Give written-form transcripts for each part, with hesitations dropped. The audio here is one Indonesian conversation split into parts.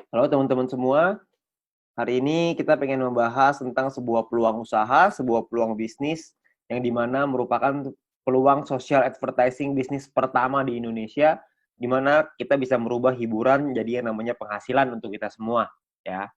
Halo teman-teman semua, hari ini kita pengen membahas tentang sebuah peluang usaha, sebuah peluang bisnis yang dimana merupakan peluang social advertising bisnis pertama di Indonesia, di mana kita bisa merubah hiburan jadi yang namanya penghasilan untuk kita semua, ya.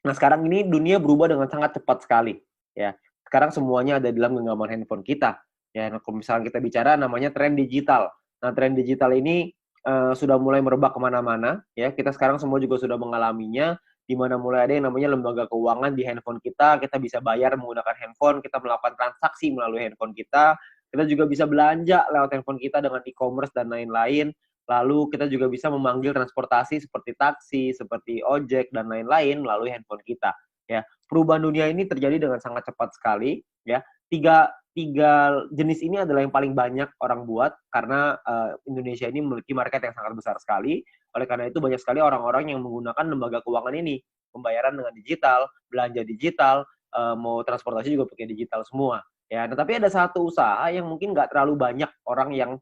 Nah, sekarang ini dunia berubah dengan sangat cepat sekali, ya. Sekarang semuanya ada dalam genggaman handphone kita, ya. Nah, kalau misalnya kita bicara namanya tren digital. Nah, tren digital ini sudah mulai merebak kemana-mana, ya. Kita sekarang semua juga sudah mengalaminya, di mana mulai ada yang namanya lembaga keuangan di handphone kita bisa bayar menggunakan handphone, kita melakukan transaksi melalui handphone kita juga bisa belanja lewat handphone kita dengan e-commerce dan lain-lain. Lalu kita juga bisa memanggil transportasi seperti taksi, seperti ojek dan lain-lain melalui handphone kita. Ya, perubahan dunia ini terjadi dengan sangat cepat sekali. Ya, tiga tiga jenis ini adalah yang paling banyak orang buat karena Indonesia ini memiliki market yang sangat besar sekali. Oleh karena itu banyak sekali orang-orang yang menggunakan lembaga keuangan ini, pembayaran dengan digital, belanja digital, mau transportasi juga pakai digital semua. Ya, tetapi ada satu usaha yang mungkin nggak terlalu banyak orang yang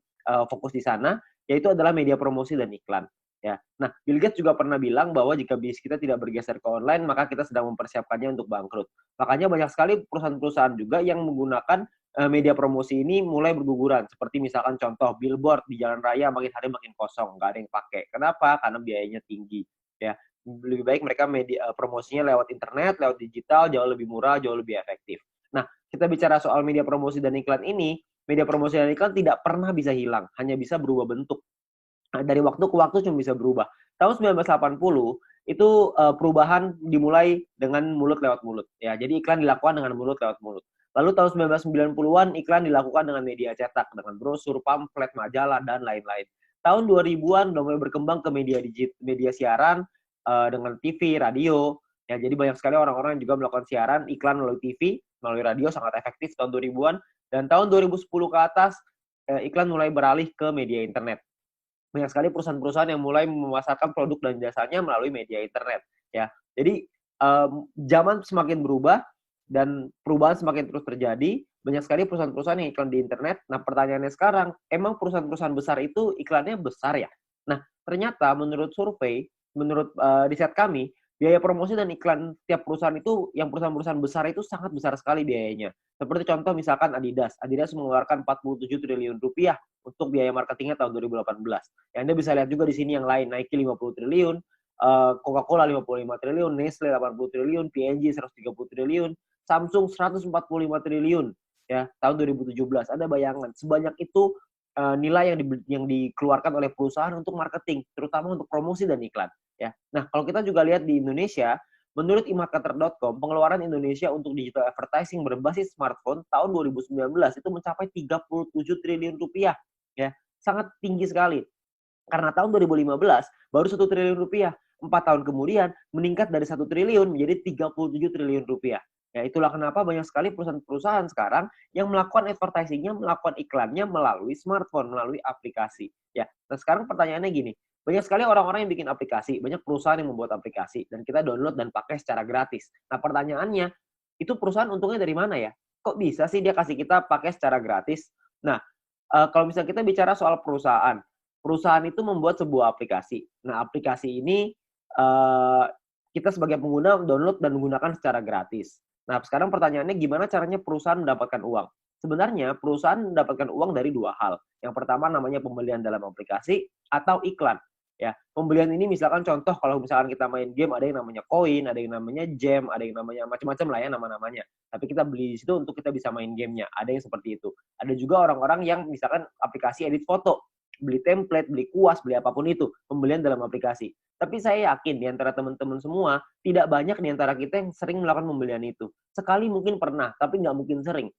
fokus di sana, yaitu adalah media promosi dan iklan. Ya. Nah, Bill Gates juga pernah bilang bahwa jika bisnis kita tidak bergeser ke online, maka kita sedang mempersiapkannya untuk bangkrut. Makanya banyak sekali perusahaan-perusahaan juga yang menggunakan media promosi ini mulai berguguran. Seperti misalkan contoh billboard di jalan raya makin hari makin kosong, nggak ada yang pakai. Kenapa? Karena biayanya tinggi. Ya, lebih baik mereka media promosinya lewat internet, lewat digital, jauh lebih murah, jauh lebih efektif. Nah, kita bicara soal media promosi dan iklan ini, media promosi dan iklan tidak pernah bisa hilang, hanya bisa berubah bentuk. Dari waktu ke waktu cuma bisa berubah. Tahun 1980 itu perubahan dimulai dengan mulut lewat mulut. Ya, jadi iklan dilakukan dengan mulut lewat mulut. Lalu tahun 1990-an iklan dilakukan dengan media cetak, dengan brosur, pamflet, majalah dan lain-lain. Tahun 2000-an udah mulai berkembang ke media siaran dengan TV, radio. Ya, jadi banyak sekali orang-orang yang juga melakukan siaran iklan melalui TV, melalui radio sangat efektif tahun 2000-an dan tahun 2010 ke atas iklan mulai beralih ke media internet. Banyak sekali perusahaan-perusahaan yang mulai memasarkan produk dan jasanya melalui media internet, ya. Jadi, zaman semakin berubah dan perubahan semakin terus terjadi, banyak sekali perusahaan-perusahaan yang iklan di internet. Nah, pertanyaannya sekarang, emang perusahaan-perusahaan besar itu iklannya besar ya? Nah, ternyata menurut survei, menurut, riset kami, biaya promosi dan iklan tiap perusahaan itu, yang perusahaan-perusahaan besar itu sangat besar sekali biayanya. Seperti contoh misalkan Adidas. Adidas mengeluarkan 47 triliun rupiah untuk biaya marketingnya tahun 2018. Ya, Anda bisa lihat juga di sini yang lain, Nike 50 triliun, Coca-Cola 55 triliun, Nestle 80 triliun, P&G 130 triliun, Samsung 145 triliun ya tahun 2017. Ada bayangan sebanyak itu nilai yang dikeluarkan oleh perusahaan untuk marketing, terutama untuk promosi dan iklan ya. Nah, kalau kita juga lihat di Indonesia, menurut emarketer.com, pengeluaran Indonesia untuk digital advertising berbasis smartphone tahun 2019 itu mencapai 37 triliun rupiah ya. Sangat tinggi sekali. Karena tahun 2015 baru 1 triliun rupiah. 4 tahun kemudian meningkat dari 1 triliun menjadi 37 triliun rupiah. Ya, itulah kenapa banyak sekali perusahaan-perusahaan sekarang yang melakukan advertisingnya, melakukan iklannya melalui smartphone, melalui aplikasi. Ya, nah sekarang pertanyaannya gini, banyak sekali orang-orang yang bikin aplikasi, banyak perusahaan yang membuat aplikasi, dan kita download dan pakai secara gratis. Nah pertanyaannya, itu perusahaan untungnya dari mana ya? Kok bisa sih dia kasih kita pakai secara gratis? Nah, kalau misalnya kita bicara soal perusahaan, perusahaan itu membuat sebuah aplikasi. Nah, aplikasi ini kita sebagai pengguna download dan menggunakan secara gratis. Nah, sekarang pertanyaannya gimana caranya perusahaan mendapatkan uang? Sebenarnya perusahaan mendapatkan uang dari dua hal. Yang pertama namanya pembelian dalam aplikasi atau iklan. Ya, pembelian ini misalkan contoh kalau misalkan kita main game ada yang namanya koin, ada yang namanya gem, ada yang namanya macam-macam lah ya nama-namanya. Tapi kita beli di situ untuk kita bisa main gamenya. Ada yang seperti itu. Ada juga orang-orang yang misalkan aplikasi edit foto, beli template, beli kuas, beli apapun itu, pembelian dalam aplikasi. Tapi saya yakin di antara teman-teman semua, tidak banyak di antara kita yang sering melakukan pembelian itu. Sekali mungkin pernah, tapi nggak mungkin sering.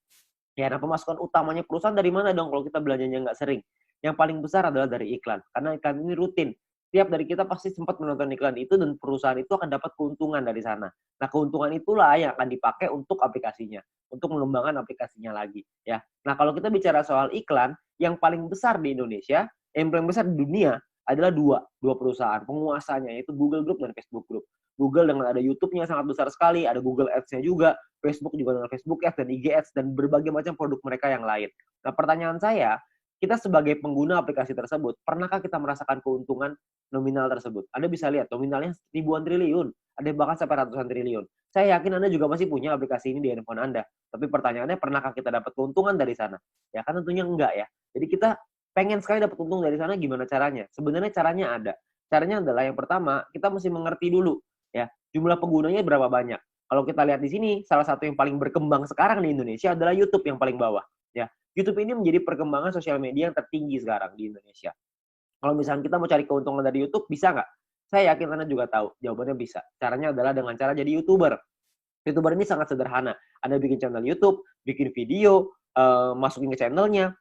Ya, nah pemasukan utamanya perusahaan dari mana dong kalau kita belanjanya nggak sering? Yang paling besar adalah dari iklan, karena iklan ini rutin. Tiap dari kita pasti sempat menonton iklan itu dan perusahaan itu akan dapat keuntungan dari sana. Nah, keuntungan itulah yang akan dipakai untuk aplikasinya, untuk mengembangkan aplikasinya lagi. Ya, nah kalau kita bicara soal iklan, yang paling besar di Indonesia, yang paling besar di dunia adalah dua perusahaan penguasanya, yaitu Google Group dan Facebook Group. Google dengan ada YouTube-nya sangat besar sekali, ada Google Ads-nya juga, Facebook juga dengan Facebook Ads dan IG Ads dan berbagai macam produk mereka yang lain. Nah, pertanyaan saya, kita sebagai pengguna aplikasi tersebut, pernahkah kita merasakan keuntungan nominal tersebut? Anda bisa lihat nominalnya ribuan triliun, ada bahkan sampai ratusan triliun. Saya yakin Anda juga pasti punya aplikasi ini di handphone Anda. Tapi pertanyaannya, pernahkah kita dapat keuntungan dari sana? Ya kan tentunya enggak ya. Jadi kita pengen sekali dapat untung dari sana, gimana caranya? Sebenarnya caranya ada. Caranya adalah yang pertama, kita mesti mengerti dulu ya, jumlah penggunanya berapa banyak. Kalau kita lihat di sini, salah satu yang paling berkembang sekarang di Indonesia adalah YouTube yang paling bawah. Ya, YouTube ini menjadi perkembangan sosial media yang tertinggi sekarang di Indonesia. Kalau misalnya kita mau cari keuntungan dari YouTube, bisa nggak? Saya yakin Anda juga tahu, jawabannya bisa. Caranya adalah dengan cara jadi YouTuber. YouTuber ini sangat sederhana. Anda bikin channel YouTube, bikin video, masukin ke channelnya,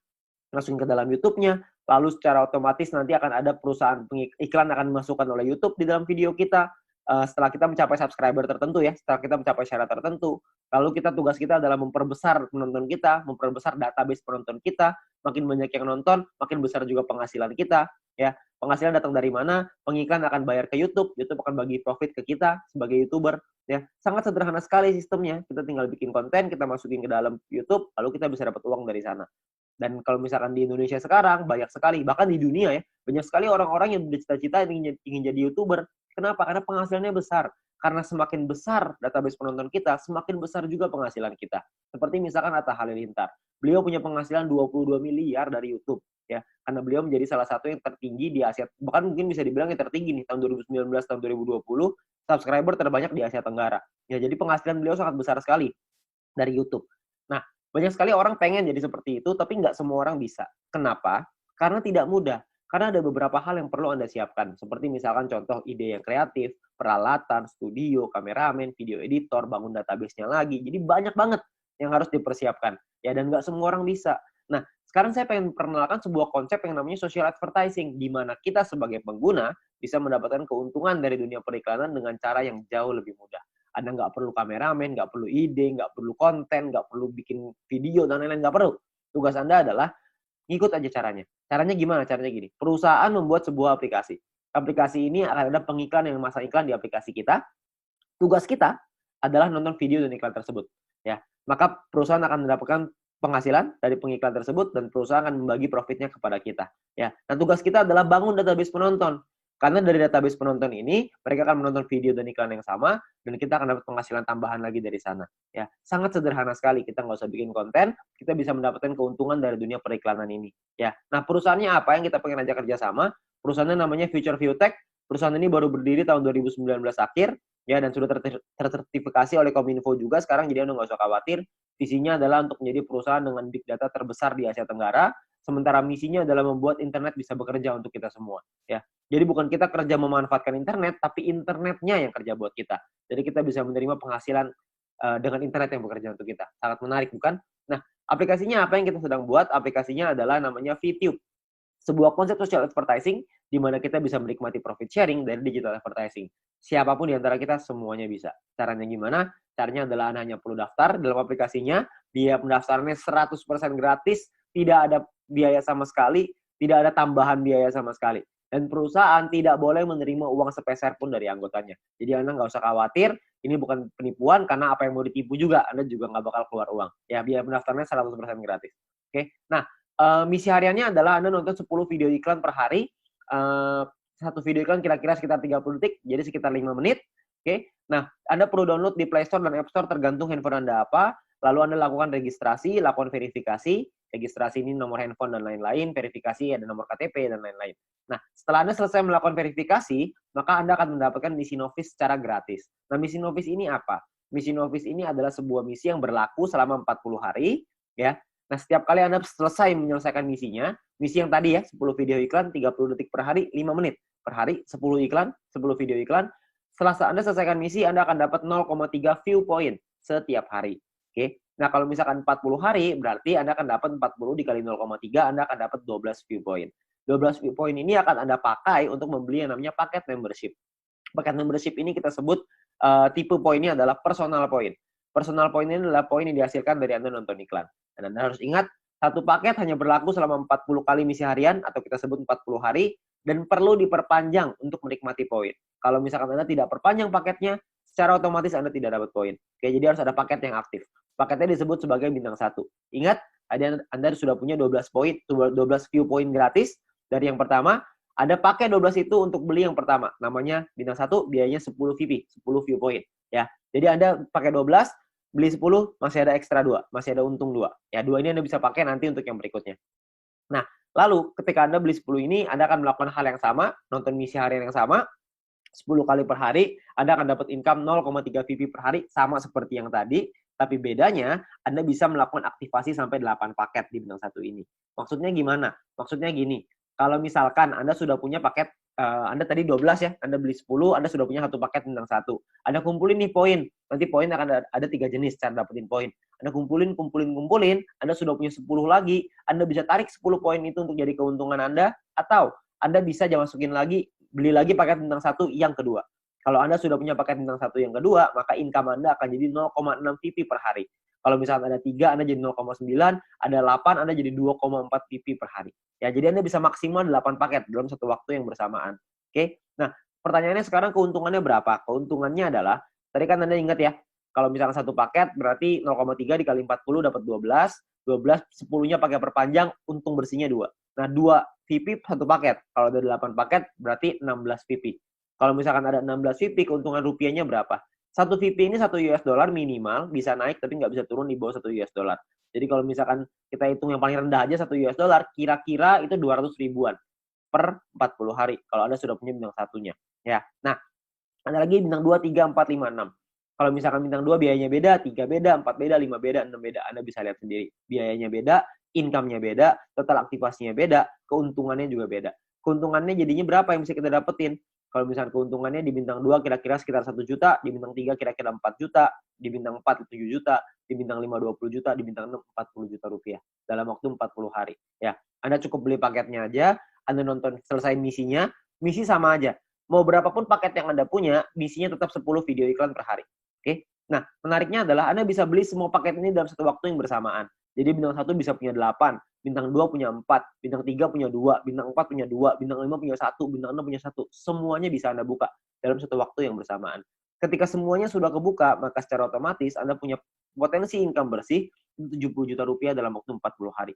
masukin ke dalam YouTube-nya, lalu secara otomatis nanti akan ada perusahaan iklan akan dimasukkan oleh YouTube di dalam video kita. Setelah kita mencapai subscriber tertentu ya, setelah kita mencapai syarat tertentu, lalu tugas kita adalah memperbesar penonton kita, memperbesar database penonton kita, makin banyak yang nonton, makin besar juga penghasilan kita, ya. Penghasilan datang dari mana? Pengiklan akan bayar ke YouTube, YouTube akan bagi profit ke kita sebagai YouTuber, ya. Sangat sederhana sekali sistemnya, kita tinggal bikin konten, kita masukin ke dalam YouTube, lalu kita bisa dapat uang dari sana. Dan kalau misalkan di Indonesia sekarang, banyak sekali, bahkan di dunia ya, banyak sekali orang-orang yang bercita-cita ingin jadi YouTuber. Kenapa? Karena penghasilannya besar. Karena semakin besar database penonton kita, semakin besar juga penghasilan kita. Seperti misalkan Atta Halilintar. Beliau punya penghasilan 22 miliar dari YouTube. Ya, karena beliau menjadi salah satu yang tertinggi di Asia. Bahkan mungkin bisa dibilang yang tertinggi nih, tahun 2019, tahun 2020, subscriber terbanyak di Asia Tenggara. Ya, jadi penghasilan beliau sangat besar sekali dari YouTube. Nah, banyak sekali orang pengen jadi seperti itu, tapi nggak semua orang bisa. Kenapa? Karena tidak mudah. Karena ada beberapa hal yang perlu Anda siapkan. Seperti misalkan contoh ide yang kreatif, peralatan, studio, kameramen, video editor, bangun database-nya lagi. Jadi banyak banget yang harus dipersiapkan. Ya, dan nggak semua orang bisa. Nah, sekarang saya pengen perkenalkan sebuah konsep yang namanya social advertising, di mana kita sebagai pengguna bisa mendapatkan keuntungan dari dunia periklanan dengan cara yang jauh lebih mudah. Anda nggak perlu kameramen, nggak perlu ide, nggak perlu konten, nggak perlu bikin video, dan lain-lain, nggak perlu. Tugas Anda adalah ngikut aja caranya. Caranya gimana? Caranya gini. Perusahaan membuat sebuah aplikasi. Aplikasi ini akan ada pengiklan yang memasang iklan di aplikasi kita. Tugas kita adalah nonton video dan iklan tersebut. Ya, maka perusahaan akan mendapatkan penghasilan dari pengiklan tersebut dan perusahaan akan membagi profitnya kepada kita. Ya, nah tugas kita adalah bangun database penonton. Karena dari database penonton ini, mereka akan menonton video dan iklan yang sama, dan kita akan dapat penghasilan tambahan lagi dari sana. Ya, sangat sederhana sekali. Kita nggak usah bikin konten, kita bisa mendapatkan keuntungan dari dunia periklanan ini. Ya, nah perusahaannya apa yang kita pengen ajak kerjasama? Perusahaannya namanya Future View Tech. Perusahaan ini baru berdiri tahun 2019 akhir, ya, dan sudah tersertifikasi oleh Kominfo juga sekarang, jadi Anda nggak usah khawatir. Visinya adalah untuk menjadi perusahaan dengan big data terbesar di Asia Tenggara, sementara misinya adalah membuat internet bisa bekerja untuk kita semua. Ya, jadi bukan kita kerja memanfaatkan internet, tapi internetnya yang kerja buat kita. Jadi kita bisa menerima penghasilan dengan internet yang bekerja untuk kita. Sangat menarik, bukan? Nah, aplikasinya apa yang kita sedang buat? Aplikasinya adalah namanya VTube. Sebuah konsep social advertising di mana kita bisa menikmati profit sharing dari digital advertising. Siapapun di antara kita semuanya bisa. Caranya gimana? Caranya adalah Anda hanya perlu daftar dalam aplikasinya, biaya pendaftarannya 100% gratis, tidak ada biaya sama sekali, tidak ada tambahan biaya sama sekali. Dan perusahaan tidak boleh menerima uang sepeser pun dari anggotanya. Jadi Anda nggak usah khawatir, ini bukan penipuan, karena apa yang mau ditipu juga, Anda juga nggak bakal keluar uang. Ya, biaya pendaftarannya 100% gratis. Oke, nah, misi hariannya adalah Anda nonton 10 video iklan per hari. Satu video iklan kira-kira sekitar 30 detik, jadi sekitar 5 menit. Oke, nah Anda perlu download di Play Store dan App Store tergantung handphone Anda apa. Lalu Anda lakukan registrasi, lakukan verifikasi. Registrasi ini nomor handphone dan lain-lain, verifikasi ada nomor KTP dan lain-lain. Nah, setelah Anda selesai melakukan verifikasi, maka Anda akan mendapatkan misi novis secara gratis. Nah, misi novis ini apa? Misi novis ini adalah sebuah misi yang berlaku selama 40 hari, ya. Nah, setiap kali Anda selesai menyelesaikan misinya, misi yang tadi ya, 10 video iklan, 30 detik per hari, 5 menit per hari, 10 iklan, 10 video iklan. Setelah Anda selesaikan misi, Anda akan dapat 0,3 view point setiap hari. Oke. Nah, kalau misalkan 40 hari, berarti Anda akan dapat 40 dikali 0,3, Anda akan dapat 12 view point. 12 view point ini akan Anda pakai untuk membeli yang namanya paket membership. Paket membership ini kita sebut tipe poinnya adalah personal point. Personal point ini adalah poin yang dihasilkan dari Anda nonton iklan. Dan Anda harus ingat, satu paket hanya berlaku selama 40 kali misi harian, atau kita sebut 40 hari, dan perlu diperpanjang untuk menikmati poin. Kalau misalkan Anda tidak perpanjang paketnya, secara otomatis Anda tidak dapat poin. Oke, jadi harus ada paket yang aktif. Paketnya disebut sebagai bintang 1. Ingat, Anda sudah punya 12 poin, 12 view point gratis dari yang pertama. Anda pakai 12 itu untuk beli yang pertama. Namanya bintang 1, biayanya 10 VP, 10 view point. Ya. Jadi Anda pakai 12, beli 10, masih ada ekstra 2. Masih ada untung 2. Ya, 2 ini Anda bisa pakai nanti untuk yang berikutnya. Nah, lalu ketika Anda beli 10 ini, Anda akan melakukan hal yang sama, nonton misi harian yang sama, 10 kali per hari, Anda akan dapat income 0,3 VP per hari, sama seperti yang tadi, tapi bedanya Anda bisa melakukan aktivasi sampai 8 paket di bintang 1 ini. Maksudnya gimana? Maksudnya gini, kalau misalkan Anda sudah punya paket, Anda tadi 12 ya, Anda beli 10, Anda sudah punya 1 paket bintang 1. Anda kumpulin nih poin, nanti poin akan ada 3 jenis cara dapetin poin. Anda kumpulin, Anda sudah punya 10 lagi, Anda bisa tarik 10 poin itu untuk jadi keuntungan Anda, atau Anda bisa masukin lagi, beli lagi paket bintang 1 yang kedua. Kalau Anda sudah punya paket bintang 1 yang kedua, maka income Anda akan jadi 0,6 VP per hari. Kalau misalnya ada 3, Anda jadi 0,9, ada 8, Anda jadi 2,4 VP per hari. Ya, jadi Anda bisa maksimal 8 paket dalam satu waktu yang bersamaan. Oke? Nah, pertanyaannya sekarang keuntungannya berapa? Keuntungannya adalah, tadi kan Anda ingat ya, kalau misalnya satu paket berarti 0,3 dikali 40 dapat 12, 10-nya pakai perpanjang, untung bersihnya 2. Nah, 2 VP satu paket. Kalau ada 8 paket berarti 16 VP. Kalau misalkan ada 16 VP, keuntungan rupiahnya berapa? Satu VP ini 1 US dollar minimal, bisa naik tapi nggak bisa turun di bawah 1 US dollar. Jadi kalau misalkan kita hitung yang paling rendah aja 1 US dollar, kira-kira itu 200 ribuan per 40 hari kalau Anda sudah punya bintang satunya. Ya. Nah, ada lagi bintang 2, 3, 4, 5, 6. Kalau misalkan bintang 2 biayanya beda, 3 beda, 4 beda, 5 beda, 6 beda. Anda bisa lihat sendiri. Biayanya beda, income-nya beda, total aktivasinya beda, keuntungannya juga beda. Keuntungannya jadinya berapa yang bisa kita dapetin? Kalau misalkan keuntungannya di bintang 2 kira-kira sekitar 1 juta, di bintang 3 kira-kira 4 juta, di bintang 4 7 juta, di bintang 5 20 juta, di bintang 6 40 juta rupiah dalam waktu 40 hari. Ya, Anda cukup beli paketnya aja, Anda nonton selesai misinya, misi sama aja. Mau berapapun paket yang Anda punya, misinya tetap 10 video iklan per hari. Oke? Nah, menariknya adalah Anda bisa beli semua paket ini dalam satu waktu yang bersamaan. Jadi bintang 1 bisa punya 8, bintang 2 punya 4, bintang 3 punya 2, bintang 4 punya 2, bintang 5 punya 1, bintang 6 punya 1. Semuanya bisa Anda buka dalam satu waktu yang bersamaan. Ketika semuanya sudah kebuka, maka secara otomatis Anda punya potensi income bersih 70 juta rupiah dalam waktu 40 hari.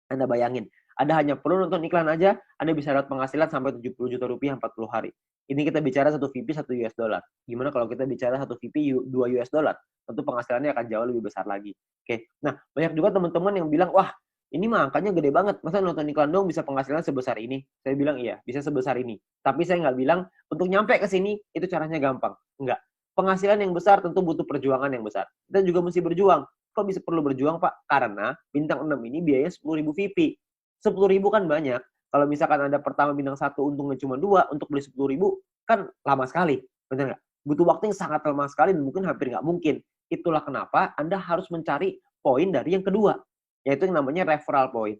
Anda bayangin, Anda hanya perlu nonton iklan aja, Anda bisa dapat penghasilan sampai 70 juta rupiah 40 hari. Ini kita bicara 1 VP 1 US dollar. Gimana kalau kita bicara 1 VP 2 US dollar? Tentu penghasilannya akan jauh lebih besar lagi. Oke. Nah, banyak juga teman-teman yang bilang, wah, ini mah angkanya gede banget. Masa nonton iklan dong bisa penghasilan sebesar ini? Saya bilang, iya, bisa sebesar ini. Tapi saya nggak bilang, untuk nyampe ke sini, itu caranya gampang. Enggak. Penghasilan yang besar tentu butuh perjuangan yang besar. Kita juga mesti berjuang. Kok bisa perlu berjuang, Pak? Karena bintang 6 ini biayanya 10.000 VP. 10.000 kan banyak. Kalau misalkan Anda pertama bintang 1 untungnya cuma 2, untuk beli 10.000 kan lama sekali. Benar nggak? Butuh waktu yang sangat lama sekali dan mungkin hampir nggak mungkin. Itulah kenapa Anda harus mencari poin dari yang kedua, yaitu yang namanya referral point.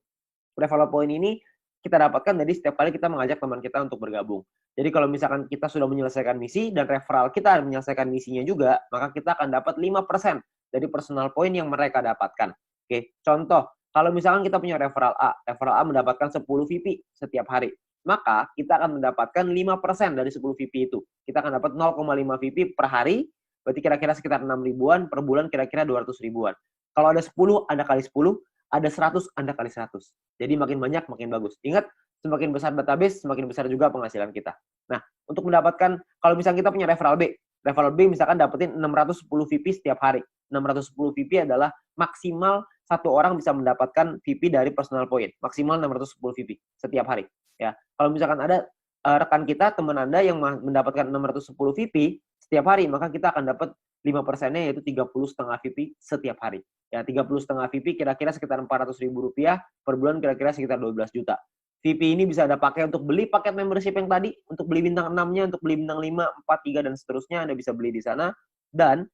Referral point ini kita dapatkan dari setiap kali kita mengajak teman kita untuk bergabung. Jadi kalau misalkan kita sudah menyelesaikan misi dan referral kita menyelesaikan misinya juga, maka kita akan dapat 5% dari personal point yang mereka dapatkan. Oke, contoh, kalau misalkan kita punya referral A mendapatkan 10 VP setiap hari, maka kita akan mendapatkan 5% dari 10 VP itu. Kita akan dapat 0,5 VP per hari, berarti kira-kira sekitar 6 ribuan, per bulan kira-kira 200 ribuan. Kalau ada 10, Anda kali 10, ada 100, Anda kali 100. Jadi makin banyak, makin bagus. Ingat, semakin besar database, semakin besar juga penghasilan kita. Nah, untuk mendapatkan, kalau misalnya kita punya referral B misalkan dapetin 610 VP setiap hari. 610 VP adalah maksimal satu orang bisa mendapatkan VP dari personal point. Maksimal 610 VP setiap hari. Ya, kalau misalkan ada rekan kita, teman Anda yang mendapatkan 610 VP setiap hari, maka kita akan dapat 5%-nya yaitu 30,5 VP setiap hari. Ya, 30,5 VP kira-kira sekitar 400 ribu rupiah per bulan, kira-kira sekitar 12 juta. VP ini bisa Anda pakai untuk beli paket membership yang tadi, untuk beli bintang 6-nya, untuk beli bintang 5, 4, 3, dan seterusnya, Anda bisa beli di sana. Dan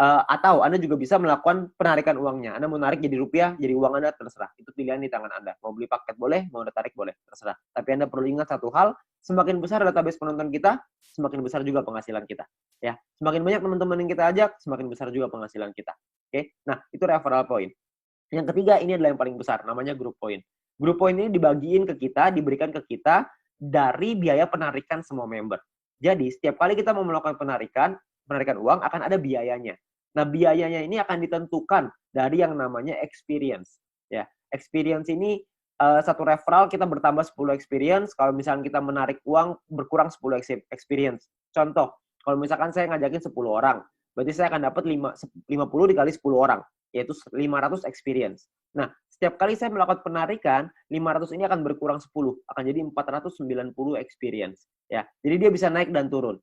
atau Anda juga bisa melakukan penarikan uangnya. Anda mau narik jadi rupiah, jadi uang Anda, terserah. Itu pilihan di tangan Anda. Mau beli paket boleh, mau Anda tarik boleh, terserah. Tapi Anda perlu ingat satu hal, semakin besar database penonton kita, semakin besar juga penghasilan kita. Ya, semakin banyak teman-teman yang kita ajak, semakin besar juga penghasilan kita. Oke, nah itu referral point. Yang ketiga, ini adalah yang paling besar, namanya group point. Group point ini dibagiin ke kita, diberikan ke kita dari biaya penarikan semua member. Jadi, setiap kali kita mau melakukan penarikan uang akan ada biayanya. Nah, biayanya ini akan ditentukan dari yang namanya experience. Ya, experience ini satu referral kita bertambah 10 experience. Kalau misalkan kita menarik uang berkurang 10 experience. Contoh, kalau misalkan saya ngajakin 10 orang, berarti saya akan dapat 50 dikali 10 orang, yaitu 500 experience. Nah, setiap kali saya melakukan penarikan, 500 ini akan berkurang 10, akan jadi 490 experience. Ya, jadi dia bisa naik dan turun.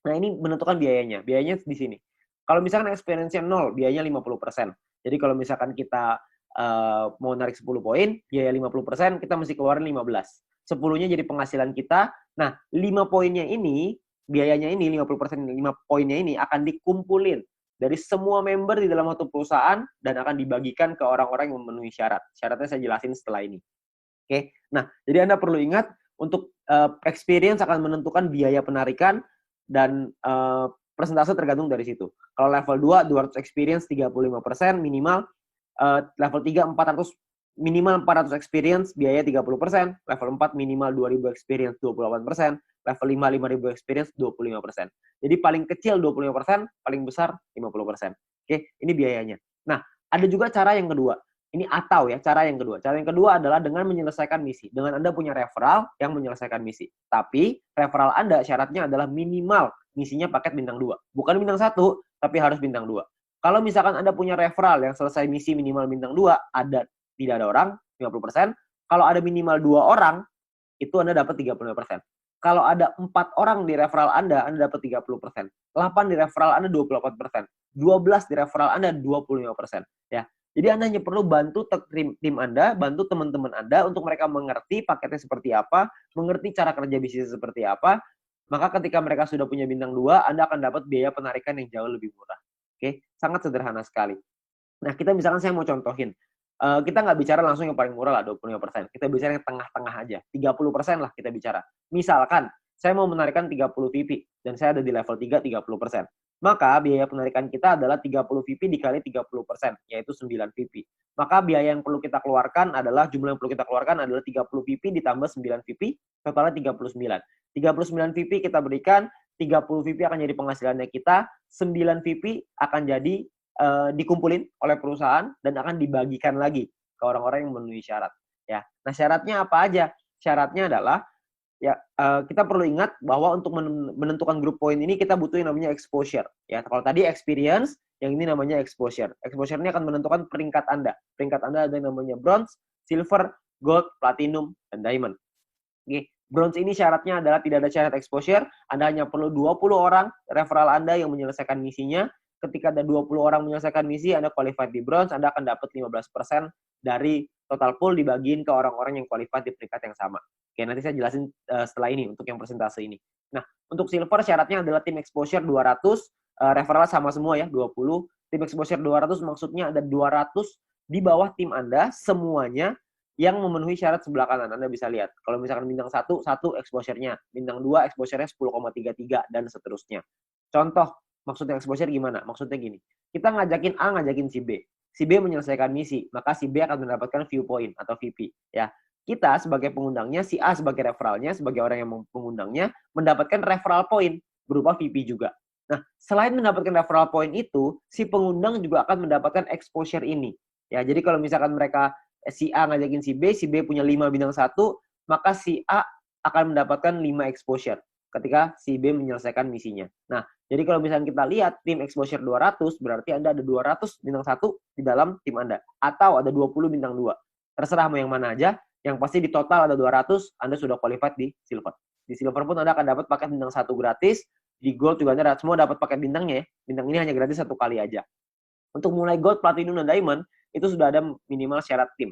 Nah, ini menentukan biayanya. Biayanya di sini. Kalau misalkan experience-nya 0, biayanya 50%. Jadi kalau misalkan kita mau narik 10 poin, biaya 50%, kita mesti keluarin 15. 10-nya jadi penghasilan kita. Nah, 5 poinnya ini, biayanya ini, 50%, 5 poinnya ini akan dikumpulin dari semua member di dalam satu perusahaan dan akan dibagikan ke orang-orang yang memenuhi syarat. Syaratnya saya jelasin setelah ini. Oke. Nah, jadi Anda perlu ingat untuk experience akan menentukan biaya penarikan dan persentase tergantung dari situ. Kalau level 2, 200 experience 35% minimal. Level 3, 400 minimal 400 experience, biaya 30%. Level 4 minimal 2000 experience, 28%. Level 5, 5000 experience, 25%. Jadi paling kecil 25%, paling besar 50%. Oke, ini biayanya. Nah, ada juga cara yang kedua. Ini atau ya, cara yang kedua. Cara yang kedua adalah dengan menyelesaikan misi. Dengan Anda punya referral yang menyelesaikan misi. Tapi referral Anda syaratnya adalah minimal misinya paket bintang 2. Bukan bintang 1, tapi harus bintang 2. Kalau misalkan Anda punya referral yang selesai misi minimal bintang 2, tidak ada orang, 50%. Kalau ada minimal 2 orang, itu Anda dapat 35%. Kalau ada 4 orang di referral Anda dapat 30%. 8 di referral Anda 28%. 12 di referral Anda 25%. Ya. Jadi Anda hanya perlu bantu tim Anda, bantu teman-teman Anda untuk mereka mengerti paketnya seperti apa, mengerti cara kerja bisnis seperti apa. Maka ketika mereka sudah punya bintang 2, Anda akan dapat biaya penarikan yang jauh lebih murah. Oke, sangat sederhana sekali. Nah, kita misalkan saya mau contohin. Kita nggak bicara langsung yang paling murah lah, 25%. Kita bicara yang tengah-tengah aja. 30% lah kita bicara. Misalkan, saya mau menarikan 30 VP, dan saya ada di level 3, 30%. Maka biaya penarikan kita adalah 30 VP dikali 30%, yaitu 9 VP. Maka biaya yang perlu kita keluarkan adalah, jumlah yang perlu kita keluarkan adalah 30 VP ditambah 9 VP, totalnya 39. 39 VP kita berikan, 30 VP akan jadi penghasilannya kita, 9 VP akan jadi dikumpulin oleh perusahaan dan akan dibagikan lagi ke orang-orang yang memenuhi syarat. Ya, nah syaratnya apa aja? Syaratnya adalah ya kita perlu ingat bahwa untuk menentukan grup poin ini kita butuh yang namanya exposure. Ya, kalau tadi experience, yang ini namanya exposure. Exposure ini akan menentukan peringkat Anda. Peringkat Anda ada yang namanya bronze, silver, gold, platinum, dan diamond. Oke, bronze ini syaratnya adalah tidak ada syarat exposure. Anda hanya perlu 20 orang referral Anda yang menyelesaikan misinya. Ketika ada 20 orang menyelesaikan misi, Anda qualified di bronze, Anda akan dapat 15% dari total pool dibagiin ke orang-orang yang qualified di peringkat yang sama. Oke, nanti saya jelasin setelah ini untuk yang persentase ini. Nah, untuk silver syaratnya adalah tim exposure 200, referral sama semua ya, 20. Tim exposure 200 maksudnya ada 200 di bawah tim Anda semuanya yang memenuhi syarat sebelah kanan. Anda bisa lihat. Kalau misalkan bintang 1 exposure-nya. Bintang 2 exposure-nya 10,33 dan seterusnya. Contoh, maksudnya exposure gimana? Maksudnya gini. Kita ngajakin A, ngajakin si B. Si B menyelesaikan misi, maka si B akan mendapatkan viewpoint atau VP. Ya. Kita sebagai pengundangnya, si A sebagai referralnya, sebagai orang yang mengundangnya, mendapatkan referral point berupa VP juga. Nah, selain mendapatkan referral point itu, si pengundang juga akan mendapatkan exposure ini. Ya, jadi kalau misalkan mereka si A ngajakin si B punya 5 bintang 1, maka si A akan mendapatkan 5 exposure ketika si B menyelesaikan misinya. Nah, jadi kalau misalnya kita lihat tim exposure 200, berarti Anda ada 200 bintang 1 di dalam tim Anda. Atau ada 20 bintang 2. Terserah mau yang mana aja, yang pasti di total ada 200, Anda sudah qualified di silver. Di silver pun Anda akan dapat paket bintang 1 gratis, di gold juga Anda semua dapat paket bintangnya ya. Bintang ini hanya gratis 1 kali aja. Untuk mulai gold, platinum, dan diamond, itu sudah ada minimal syarat tim.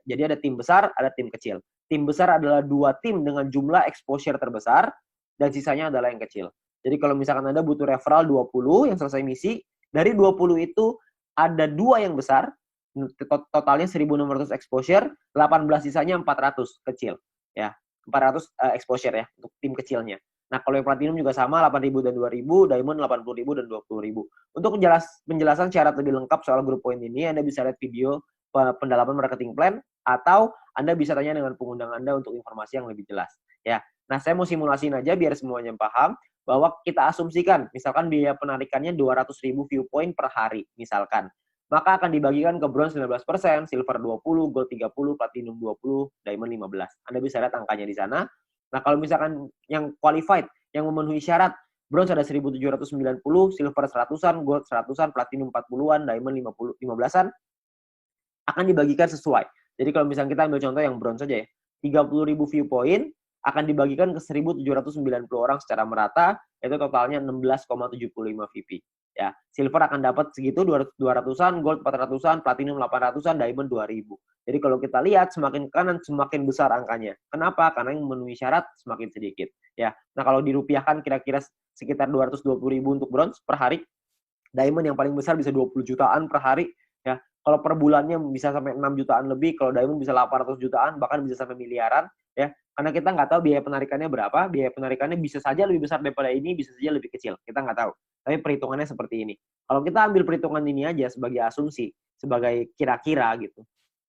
Jadi ada tim besar, ada tim kecil. Tim besar adalah 2 tim dengan jumlah exposure terbesar, dan sisanya adalah yang kecil. Jadi kalau misalkan Anda butuh referral 20 yang selesai misi, dari 20 itu ada 2 yang besar, totalnya 1.600 exposure, 18 sisanya 400 kecil. Ya, 400 exposure ya, untuk tim kecilnya. Nah, kalau yang platinum juga sama, 8.000 dan 2.000, diamond 80.000 dan 20.000. Untuk penjelasan syarat lebih lengkap soal grup poin ini, Anda bisa lihat video pendalaman marketing plan, atau Anda bisa tanya dengan pengundang Anda untuk informasi yang lebih jelas. Ya, nah saya mau simulasiin aja biar semuanya paham, bahwa kita asumsikan, misalkan biaya penarikannya 200.000 view point per hari, misalkan. maka akan dibagikan ke bronze 19%, silver 20%, gold 30%, platinum 20%, diamond 15%. Anda bisa lihat angkanya di sana. Nah, kalau misalkan yang qualified, yang memenuhi syarat, bronze ada 1.790, silver 100-an, gold 100-an, platinum 40-an, diamond 15-an, akan dibagikan sesuai. Jadi kalau misalnya kita ambil contoh yang bronze saja ya, 30.000 viewpoint akan dibagikan ke 1.790 orang secara merata, itu totalnya 16,75 VP. Ya, silver akan dapat segitu 200-an, gold 400-an, platinum 800-an, diamond 2.000. Jadi kalau kita lihat semakin ke kanan semakin besar angkanya. Kenapa? Karena yang memenuhi syarat semakin sedikit. Ya, nah kalau dirupiahkan kira-kira sekitar 220.000 untuk bronze per hari. Diamond yang paling besar bisa 20 jutaan per hari. Ya, kalau per bulannya bisa sampai 6 jutaan lebih, kalau diamond bisa 800 jutaan, bahkan bisa sampai miliaran. Ya, karena kita nggak tahu biaya penarikannya berapa, biaya penarikannya bisa saja lebih besar daripada ini, bisa saja lebih kecil, kita nggak tahu. Tapi perhitungannya seperti ini. Kalau kita ambil perhitungan ini aja sebagai asumsi, sebagai kira-kira gitu,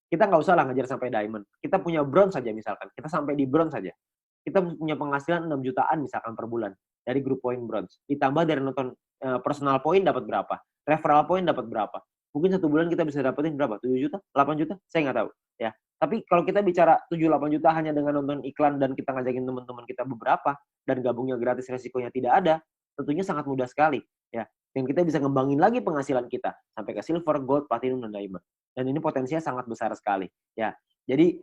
kita nggak usah lah ngejar sampai diamond. Kita punya bronze saja misalkan, kita sampai di bronze saja. Kita punya penghasilan 6 jutaan misalkan per bulan dari grup poin bronze. Ditambah dari nonton personal point dapat berapa, referral point dapat berapa. Mungkin satu bulan kita bisa dapetin berapa? 7 juta? 8 juta? Saya nggak tahu. Ya. Tapi kalau kita bicara 7-8 juta hanya dengan nonton iklan dan kita ngajakin teman-teman kita beberapa dan gabungnya gratis, resikonya tidak ada, tentunya sangat mudah sekali. Ya. Dan kita bisa ngembangin lagi penghasilan kita sampai ke silver, gold, platinum, dan diamond. Dan ini potensinya sangat besar sekali. Ya. Jadi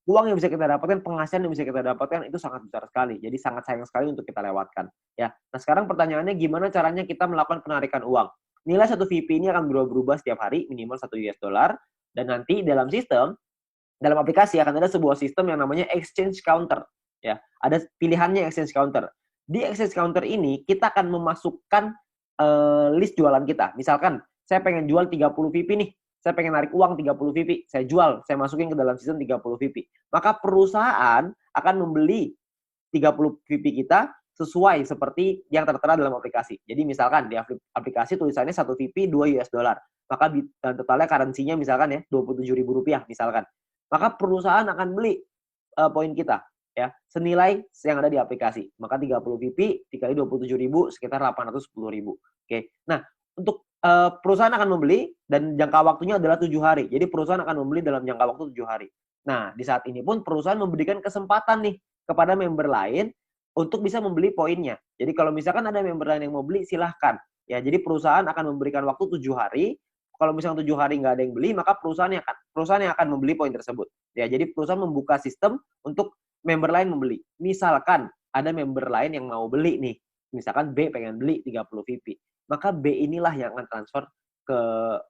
uang yang bisa kita dapatkan, penghasilan yang bisa kita dapatkan itu sangat besar sekali. Jadi sangat sayang sekali untuk kita lewatkan. Ya. Nah sekarang pertanyaannya gimana caranya kita melakukan penarikan uang? Nilai satu VP ini akan berubah-ubah setiap hari, minimal 1 US dollar. Dan nanti dalam sistem, dalam aplikasi akan ada sebuah sistem yang namanya exchange counter. Ya, ada pilihannya exchange counter. Di exchange counter ini kita akan memasukkan list jualan kita. Misalkan saya pengen jual 30 VP nih. Saya pengen narik uang 30 VP. Saya jual, saya masukin ke dalam sistem 30 VP. Maka perusahaan akan membeli 30 VP kita sesuai seperti yang tertera dalam aplikasi. Jadi misalkan di aplikasi tulisannya 1 VP 2 US dollar. Maka totalnya currency-nya misalkan ya Rp27.000 misalkan. Maka perusahaan akan beli poin kita ya senilai yang ada di aplikasi. Maka 30 VP dikali 27.000 sekitar 810.000. Oke. Nah, untuk perusahaan akan membeli dan jangka waktunya adalah 7 hari. Jadi perusahaan akan membeli dalam jangka waktu 7 hari. Nah, di saat ini pun perusahaan memberikan kesempatan nih kepada member lain untuk bisa membeli poinnya. Jadi kalau misalkan ada member lain yang mau beli, silahkan. Ya, jadi perusahaan akan memberikan waktu 7 hari. Kalau misalnya 7 hari nggak ada yang beli, maka perusahaan yang akan membeli poin tersebut. Ya, jadi perusahaan membuka sistem untuk member lain membeli. Misalkan ada member lain yang mau beli nih. Misalkan B pengen beli 30 VP. Maka B inilah yang akan transfer ke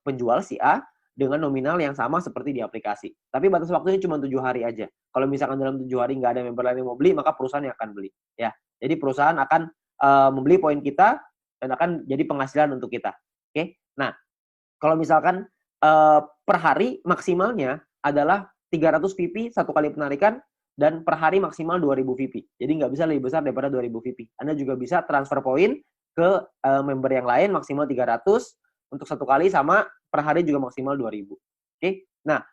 penjual si A dengan nominal yang sama seperti di aplikasi. Tapi batas waktunya cuma 7 hari aja. Kalau misalkan dalam 7 hari nggak ada member lain yang mau beli, maka perusahaan yang akan beli. Ya, jadi perusahaan akan membeli poin kita dan akan jadi penghasilan untuk kita. Oke, nah kalau misalkan per hari maksimalnya adalah 300 VP satu kali penarikan dan per hari maksimal 2.000 VP. Jadi nggak bisa lebih besar daripada 2.000 VP. Anda juga bisa transfer poin ke member yang lain maksimal 300 untuk satu kali sama per hari juga maksimal 2.000. Oke. Nah,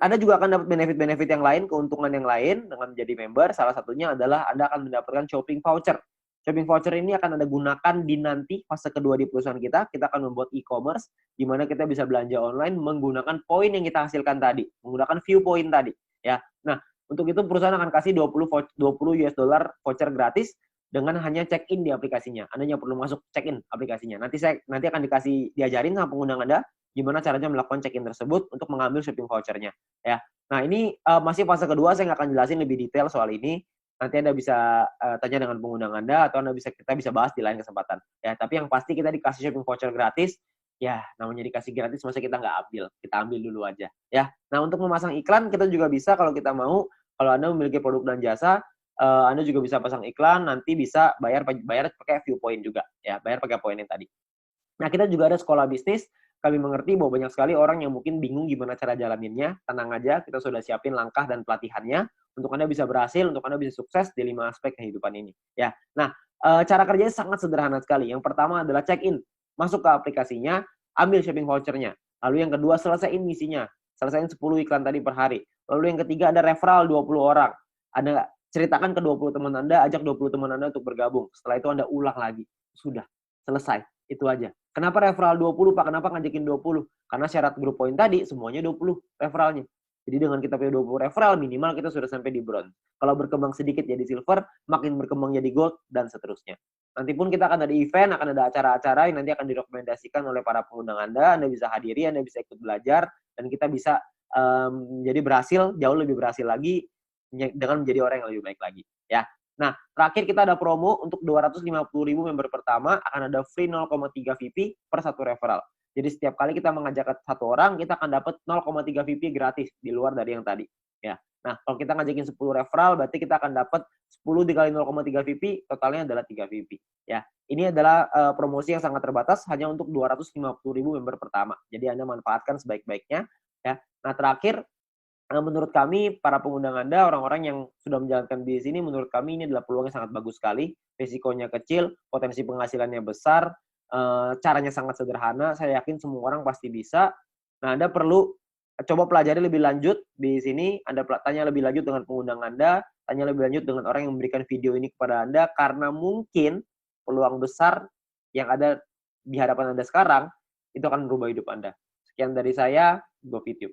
Anda juga akan dapat benefit-benefit yang lain, keuntungan yang lain dengan menjadi member. Salah satunya adalah Anda akan mendapatkan shopping voucher. Shopping voucher ini akan Anda gunakan di nanti fase kedua di perusahaan kita. Kita akan membuat e-commerce di mana kita bisa belanja online menggunakan poin yang kita hasilkan tadi, menggunakan view point tadi, ya. Nah, untuk itu perusahaan akan kasih 20 US dollar voucher gratis dengan hanya check-in di aplikasinya. Anda hanya perlu masuk check-in aplikasinya. Nanti akan diajarin sama pengguna Anda gimana caranya melakukan check-in tersebut untuk mengambil shopping vouchernya, ya. Nah, ini masih fase kedua, saya nggak akan jelasin lebih detail soal ini. Nanti Anda bisa tanya dengan pengundang Anda atau kita bisa bahas di lain kesempatan. Ya, tapi yang pasti kita dikasih shopping voucher gratis. Ya, namanya dikasih gratis masa kita nggak ambil. Kita ambil dulu aja. Ya. Nah, untuk memasang iklan kita juga bisa kalau kita mau. Kalau Anda memiliki produk dan jasa, Anda juga bisa pasang iklan, nanti bisa bayar pakai viewpoint juga. Ya, bayar pakai poin yang tadi. Nah, kita juga ada sekolah bisnis. Kami mengerti bahwa banyak sekali orang yang mungkin bingung gimana cara jalaninnya. Tenang aja, kita sudah siapin langkah dan pelatihannya untuk Anda bisa berhasil, untuk Anda bisa sukses di 5 aspek kehidupan ini. Ya, nah cara kerjanya sangat sederhana sekali. Yang pertama adalah check-in, masuk ke aplikasinya, ambil shopping vouchernya. Lalu yang kedua selesaiin misinya, selesaiin 10 iklan tadi per hari. Lalu yang ketiga ada referral 20 orang. Anda ceritakan ke 20 teman Anda, ajak 20 teman Anda untuk bergabung. Setelah itu Anda ulang lagi. Sudah, selesai. Itu aja. Kenapa referral 20, Pak? Kenapa ngajakin 20? Karena syarat grup poin tadi semuanya 20 referralnya. Jadi dengan kita punya 20 referral, minimal kita sudah sampai di bronze. Kalau berkembang sedikit jadi silver, makin berkembang jadi gold, dan seterusnya. Nanti pun kita akan ada event, akan ada acara-acara yang nanti akan direkomendasikan oleh para pengundang Anda. Anda bisa hadiri, Anda bisa ikut belajar, dan kita bisa jadi berhasil, jauh lebih berhasil lagi dengan menjadi orang yang lebih baik lagi. Ya. Nah, terakhir kita ada promo untuk 250.000 member pertama, akan ada free 0,3 VP per satu referral. Jadi setiap kali kita mengajak satu orang, kita akan dapat 0,3 VP gratis di luar dari yang tadi. Ya. Nah, kalau kita ngajakin 10 referral, berarti kita akan dapat 10 dikali 0,3 VP, totalnya adalah 3 VP. Ya. Ini adalah promosi yang sangat terbatas, hanya untuk 250.000 member pertama. Jadi Anda manfaatkan sebaik-baiknya. Ya. Nah, terakhir, menurut kami, para pengundang Anda, orang-orang yang sudah menjalankan bisnis ini, menurut kami ini adalah peluang yang sangat bagus sekali. Risikonya kecil, potensi penghasilannya besar, caranya sangat sederhana. Saya yakin semua orang pasti bisa. Nah, Anda perlu coba pelajari lebih lanjut di sini. Anda tanya lebih lanjut dengan pengundang Anda, tanya lebih lanjut dengan orang yang memberikan video ini kepada Anda, karena mungkin peluang besar yang ada di hadapan Anda sekarang, itu akan merubah hidup Anda. Sekian dari saya, GoFitube.